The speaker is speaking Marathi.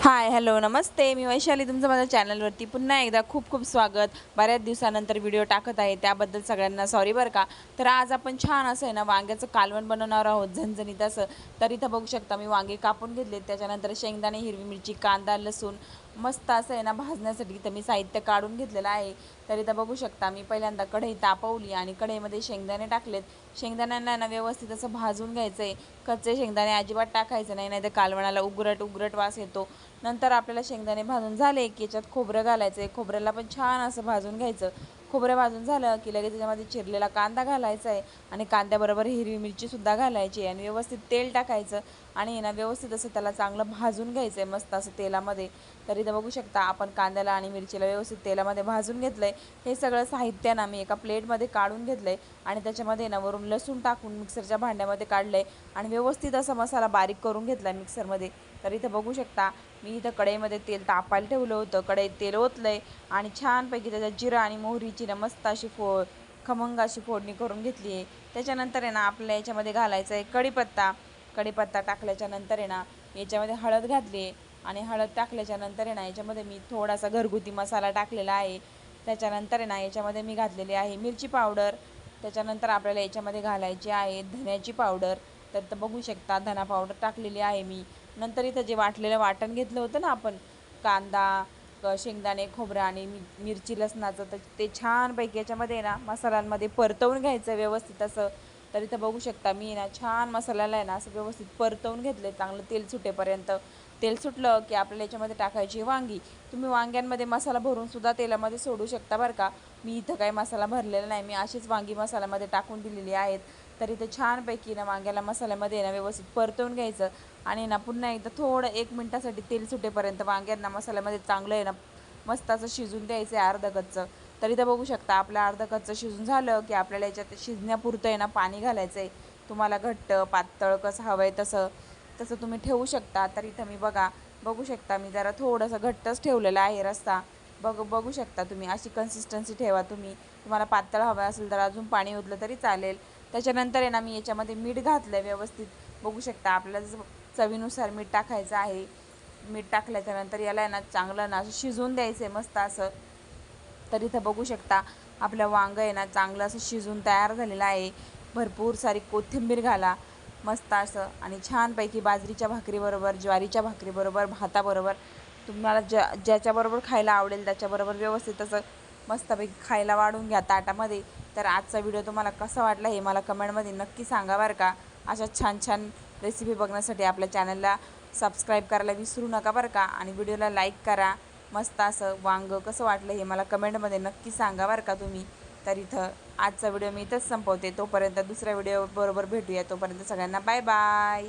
हाय हॅलो नमस्ते, मी वैशाली. तुमचं माझ्या चॅनलवरती पुन्हा एकदा खूप खूप स्वागत. बऱ्याच दिवसानंतर व्हिडिओ टाकत आहे, त्याबद्दल सगळ्यांना सॉरी बरं का. तर आज आपण छान असं आहे ना वांग्याचं कालवण बनवणार आहोत, झणझणीत असं. तर इथं बघू शकता मी वांगे कापून घेतले, त्याच्यानंतर शेंगदाणे, हिरवी मिरची, कांदा, लसूण मस्त असं आहे ना भाजण्यासाठी इथं मी साहित्य काढून घेतलेलं आहे. तर इथं बघू शकता मी पहिल्यांदा कढई तापवली आणि कढईमध्ये शेंगदाणे टाकलेत. शेंगदाण्यांना ना व्यवस्थित असं भाजून घ्यायचं आहे. कच्चे शेंगदाणे अजिबात टाकायचं नाही, नाहीतर कालवणाला उगरट उगरट वास येतो. नंतर आपल्याला शेंगदाणे भाजून झाले की याच्यात खोबरं घालायचं आहे. खोबऱ्याला पण छान असं भाजून घ्यायचं. खोबरं भाजून झालं की लगेच त्याच्यामध्ये चिरलेला कांदा घालायचा आहे आणि कांद्याबरोबर हिरवी मिरचीसुद्धा घालायची आहे आणि व्यवस्थित तेल टाकायचं आणि ना व्यवस्थित असं त्याला चांगलं भाजून घ्यायचं आहे मस्त असं तेलामध्ये. तर इथं बघू शकता आपण कांद्याला आणि मिरचीला व्यवस्थित तेलामध्ये भाजून घेतलं आहे. हे सगळं साहित्य ना मी एका प्लेटमध्ये काढून घेतलं आहे आणि त्याच्यामध्ये ना वरून लसूण टाकून मिक्सरच्या भांड्यामध्ये काढलं आहे आणि व्यवस्थित असा मसाला बारीक करून घेतला आहे मिक्सरमध्ये. तर इथं बघू शकता मी इथं कढईमध्ये तेल तापायला ठेवलं होतं. कढईत तेल ओतलं आहे आणि छानपैकी त्याच्यात जिरा आणि मोहरीची ना मस्त अशी खमंग अशी फोडणी करून घेतली आहे. त्याच्यानंतर आहे ना आपल्याला याच्यामध्ये घालायचं आहे कढीपत्ता. कढीपत्ता टाकल्याच्या नंतर आहे ना याच्यामध्ये हळद घातली आहे आणि हळद टाकल्याच्या नंतर आहे ना याच्यामध्ये मी थोडासा घरगुती मसाला टाकलेला आहे. त्याच्यानंतर आहे ना याच्यामध्ये मी घातलेली आहे मिरची पावडर. त्याच्यानंतर आपल्याला याच्यामध्ये घालायची आहे धन्याची पावडर. तर बघू शकता धना पावडर टाकलेली आहे मी. नंतर इथं जे वाटलेलं वाटण घेतलं होतं ना आपण, कांदा, शेंगदाणे, खोबरं आणि मिरची लसणाचं, तर ते छानपैकी याच्यामध्ये ना मसाल्यांमध्ये परतवून घ्यायचं व्यवस्थित असं. तर इथं बघू शकता मी ना छान मसाल्याला आहे ना असं व्यवस्थित परतवून घेतले चांगलं तेल सुटेपर्यंत. तेल सुटलं की आपल्याला याच्यामध्ये टाकायची वांगी. तुम्ही वांग्यांमध्ये मसाला भरून सुद्धा तेलामध्ये सोडू शकता बरं का. मी इथं काही मसाला भरलेला नाही, मी अशीच वांगी मसाल्यामध्ये टाकून दिलेली आहेत. तर इथं छानपैकी ना वांग्याला मसाल्यामध्ये ना व्यवस्थित परतवून घ्यायचं आणि ना पुन्हा एकदा थोडं 1 मिनटासाठी तेल सुटेपर्यंत वांग्यांना मसाल्यामध्ये चांगलं आहे ना मस्त असं शिजून द्यायचं आहे अर्धं कच्चं. तर इथं बघू शकता आपलं अर्धं कच्चं शिजून झालं की आपल्याला याच्यात शिजण्यापुरतं आहे ना पाणी घालायचं आहे. तुम्हाला घट्ट पातळ कसं हवं आहे तसं तसं तुम्ही ठेवू शकता. तर इथं मी बघू शकता मी जरा थोडंसं घट्टच ठेवलेलं आहे रस्सा. बघू शकता तुम्ही अशी कन्सिस्टन्सी ठेवा तुम्ही. तुम्हाला पातळ हवं असेल तर अजून पाणी ओतलं तरी चालेल. त्याच्यानंतर आहे ना मी याच्यामध्ये मीठ घातलं आहे व्यवस्थित. बघू शकता आपल्याला चवीनुसार मीठ टाकायचं आहे. मीठ टाकल्याच्यानंतर याला आहे ना चांगलं ना असं शिजवून द्यायचं आहे मस्त असं. तर इथं बघू शकता आपलं वांगं आहे ना चांगलं असं शिजून तयार झालेलं आहे. भरपूर सारी कोथिंबीर घाला मस्त असं आणि छानपैकी बाजरीच्या भाकरीबरोबर, ज्वारीच्या भाकरीबरोबर, भाताबरोबर तुम्हाला ज्याच्याबरोबर खायला आवडेल त्याच्याबरोबर व्यवस्थित असं मस्तपैकी खायला वाढून घ्या ताटामध्ये. तर आजचा व्हिडिओ तुम्हाला कसा वाटला हे मला कमेंटमध्ये नक्की सांगा बरं का. अशा छान छान रेसिपी बघण्यासाठी आपल्या चॅनलला सबस्क्राईब करायला विसरू नका बरं का आणि व्हिडिओला लाईक करा. मस्त असं वांगं कसं वाटलं हे मला कमेंटमध्ये नक्की सांगा बरं का तुम्ही. तर इथं आजचा व्हिडिओ मी इथंच संपवते. तोपर्यंत दुसऱ्या व्हिडिओ बरोबर भेटूया. तोपर्यंत सगळ्यांना बाय बाय.